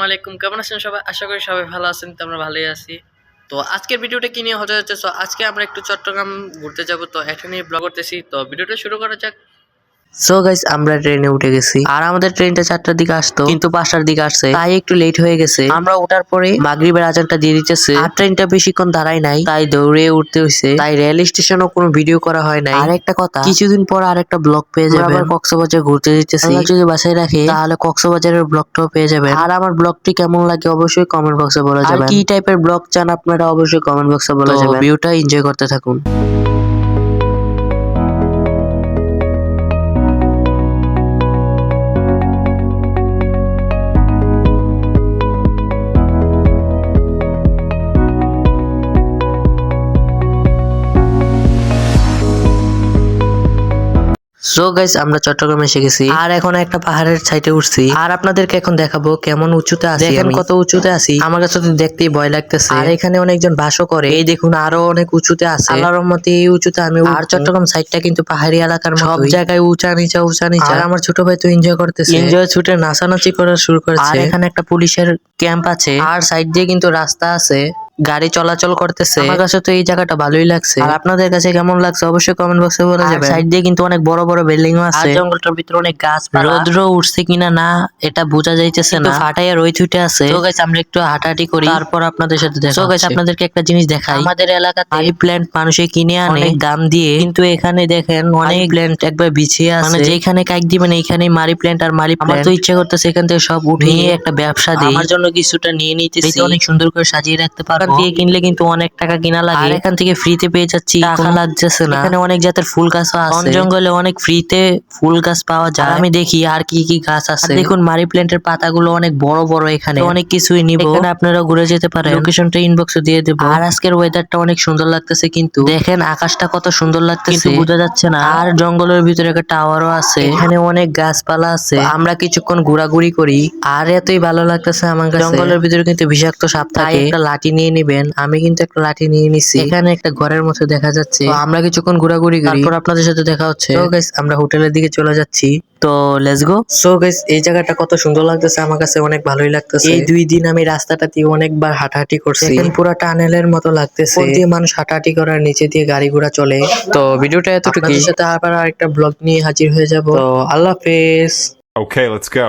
আসসালামু আলাইকুম, কেমন আছেন সবাই? আশা করি সবাই ভালো আছেন। তো আমরা ভালোই আছি। তো আজকের ভিডিওটা কি নিয়ে হতে যাচ্ছে? আজকে আমরা একটু চট্টগ্রাম ঘুরতে যাব, তো এটা নিয়ে ব্লগ করতেছি। তো ভিডিওটা শুরু করা যাক। সো গাইস, আমরা ট্রেনে উঠে গেছি আর আমাদের ট্রেনটা 4টার দিকে আসতো, কিন্তু 5টার দিকে আসছে, তাই একটু লেট হয়ে গেছে। আমরা ওঠার পরে মাগরিবের আজানটা দিয়ে দিতেছে আর ট্রেনটা বেশিক্ষণ দাঁড়ায় নাই, তাই দৌড়ে উঠতে হয়েছে। তাই রেল স্টেশনও কোনো ভিডিও করা হয় নাই। আর একটা কথা, কিছুদিন পর আর একটা ব্লগ পেয়ে যাবেন। আবার কক্সবাজার ঘুরতে যেতেছি, আল্লাহ যদি বাসায় রাখে তাহলে কক্সবাজারের ব্লগটাও পেয়ে যাবেন। আর আমার ব্লগটি কেমন লাগে অবশ্যই কমেন্ট বক্সে বলা যাবে। আর কি টাইপের ব্লগ চান আপনারা অবশ্যই কমেন্ট বক্সে বলা যাবে। ভিউটা এনজয় করতে থাকুন। সো গাইস, আমরা চট্টগ্রামে এসে গেছি আর এখন একটা পাহাড়ের সাইডে উঠছি আর আপনাদেরকে এখন দেখাবো কেমন উঁচুতে আছি। দেখেন কত উঁচুতে আছি, আমার কাছে তো দেখতেই ভয় লাগতেছে। আর এখানে অনেকজন বাসও করে, এই দেখুন আরো অনেক উঁচুতে আছে। আল্লাহর রহমতে এই উঁচুতে আমি। আর চট্টগ্রাম সাইডটা কিন্তু পাহাড়ি এলাকার মতো, সব জায়গায় উঁচা নিচা উঁচা নিচা। আর আমার ছোট ভাই তো এনজয় করতেছে, এনজয় ছুটে নাচানাচি করা শুরু করেছে। আর এখানে একটা পুলিশের ক্যাম্প আছে আর সাইড দিয়ে কিন্তু রাস্তা আছে, গাড়ি চলাচল করতেছে। আমার কাছে তো এই জায়গাটা ভালোই লাগছে। আর আপনাদের কাছে কেমন লাগছে অবশ্যই কমেন্ট বক্সে বলা যাবে। সাইড দিয়ে কিন্তু অনেক বড় বড় বিল্ডিং আছে, জঙ্গলটার ভিতরে অনেক গাছ। রৌদ্র উঠছে কিনা না এটা বোঝা যাইতেছে না, ফাটাইয়া রই ছুটে আছে। তো গাইস, আমরা একটু হাঁটাহাঁটি করি, তারপর আপনাদের সাথে দেখা। তো গাইস, আপনাদেরকে একটা জিনিস দেখাই। আমাদের এলাকাতে মানি প্ল্যান্ট মানুষে কিনে আনে অনেক দাম দিয়ে, কিন্তু এখানে দেখেন অনেক প্ল্যান্ট একবার বিছিয়ে আছে। মানে যেখানে কাইক দিবেন এইখানে মারি প্ল্যান্ট আর মারি প্ল্যান্ট। আমার তো ইচ্ছা করতেছে এখান থেকে সব উঠিয়ে একটা ব্যবসা দিই। আমার জন্য কিছুটা নিয়ে নিতেছি, অনেক সুন্দর করে সাজিয়ে রাখতে পারবো। দিয়ে কিনলে কিন্তু অনেক টাকা কিনা লাগে, আর এখান থেকে ফ্রিতে পেয়ে যাচ্ছি, টাকা লাগতেছে না। এখানে অনেক জাতের ফুল গাছও আছে, বন জঙ্গলে অনেক ফ্রিতে ফুল গাছ পাওয়া যায়। আমি দেখি আর কি কি গাছ আছে। দেখুন মানি প্ল্যান্টের পাতাগুলো অনেক বড় বড়, এখানে অনেক কিছুই নিব। এখানে আপনারা ঘুরে যেতে পারেন, লোকেশনটা ইনবক্সে দিয়ে দেবো। আর আজকের ওয়েদারটা অনেক সুন্দর লাগতেছে, কিন্তু দেখেন আকাশটা কত সুন্দর লাগতেছে, বোঝা যাচ্ছে না। আর জঙ্গলের ভিতরে একটা টাওয়ারও আছে, এখানে অনেক গাছপালা আছে। আমরা কিছুক্ষণ ঘোরাঘুরি করি আর এতই ভালো লাগতেছে আমার কাছে। জঙ্গলের ভিতরে কিন্তু বিষাক্ত সাপ থাকে, একটা লাঠি নিয়ে নিবেন। আমি কিন্তু একটা লাঠি নিয়ে নিছি। এখানে একটা ঘরের মতো দেখা যাচ্ছে, তো আমরা কিছুক্ষণ ঘোরাঘুরি করি, তারপর আপনাদের সাথে দেখা হচ্ছে। তো গাইস, আমরা হোটেলের দিকে চলে যাচ্ছি, তো লেটস গো। সো গাইস, এই জায়গাটা কত সুন্দর লাগতেছে, আমার কাছে অনেক ভালোই লাগতেছে। এই 2 দিন আমি রাস্তাটা দিয়ে অনেকবার হাঁটাহাঁটি করছি, এখন পুরো টানেলের মতো লাগতেছে। উপর দিয়ে মানুষ হাঁটাহাঁটি করার, নিচে দিয়ে গাড়ি ঘোড়া চলে। তো ভিডিওটা এতটুকুই, সাথে আবার আরেকটা ব্লগ নিয়ে হাজির হয়ে যাব। তো আল্লাহ হাফেজ। Okay, let's go.